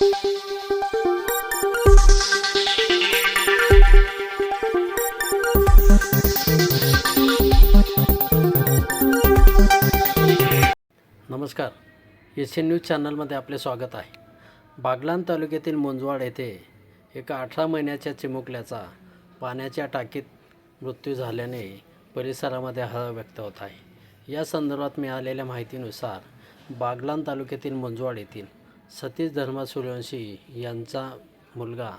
नमस्कार, Asian news चॅनलमध्ये आपले स्वागत आहे. बागलाण तालुक्यातील मुंजवाड येथे एका 18 महिन्याच्या चिमुकल्याचा पाण्याच्या टाकीत मृत्यू झाल्याने परिसरामध्ये हळहळ व्यक्त होत आहे. या संदर्भात मिळालेल्या माहितीनुसार बागलाण तालुक्यातील मुंजवाड येथील सतीश धर्मा सूर्यवंशी यांचा मुलगा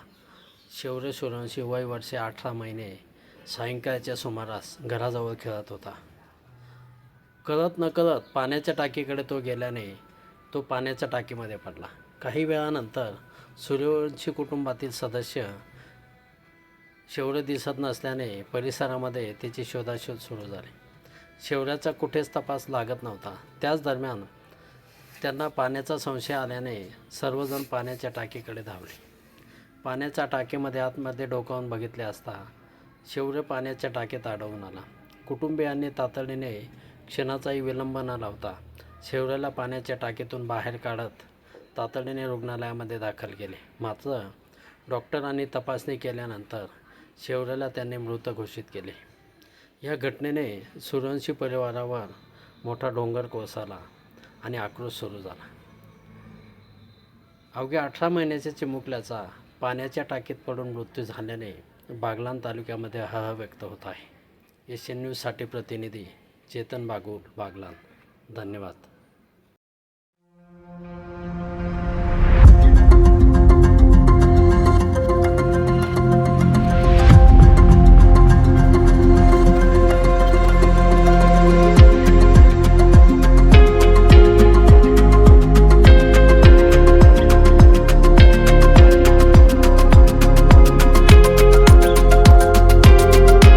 शौर्य सूर्यवंशी वय वर्षे 18 महिने सायंकाळच्या सुमारास घराजवळ खेळत होता. कळत नकळत पाण्याच्या टाकीकडे तो गेल्याने तो पाण्याच्या टाकीमध्ये पडला. काही वेळानंतर सूर्यवंशी कुटुंबातील सदस्य शौर्य दिसत नसल्याने परिसरामध्ये त्याची शोधाशोध सुरू झाली. शौर्याचा कुठेच तपास लागत नव्हता. त्याच दरम्यान त्यांना पाण्याचा संशय आल्याने सर्वजण पाण्याच्या टाकीकडे धावले. पाण्याच्या टाकीमध्ये आतमध्ये डोकावून बघितले असता शौर्य पाण्याच्या टाकीत अडवून आला. कुटुंबियांनी तातडीने क्षणाचाही विलंब न लावता शौर्याला पाण्याच्या टाकीतून बाहेर काढत तातडीने रुग्णालयामध्ये दाखल केले. मात्र डॉक्टरांनी तपासणी केल्यानंतर शौर्याला त्यांनी मृत घोषित केले. या घटनेने सूर्यवंशी परिवारावर मोठा डोंगर कोसळला आणि आक्रोश सुरू झाला. अवघ्या 18 महिन्याच्या चिमुकल्याचा पाण्याच्या टाकीत पडून मृत्यू झाल्याने बागलाण तालुक्यामध्ये हळहळ व्यक्त होत आहे. एशियन न्यूजसाठी प्रतिनिधी चेतन बागुल, बागलाण. धन्यवाद.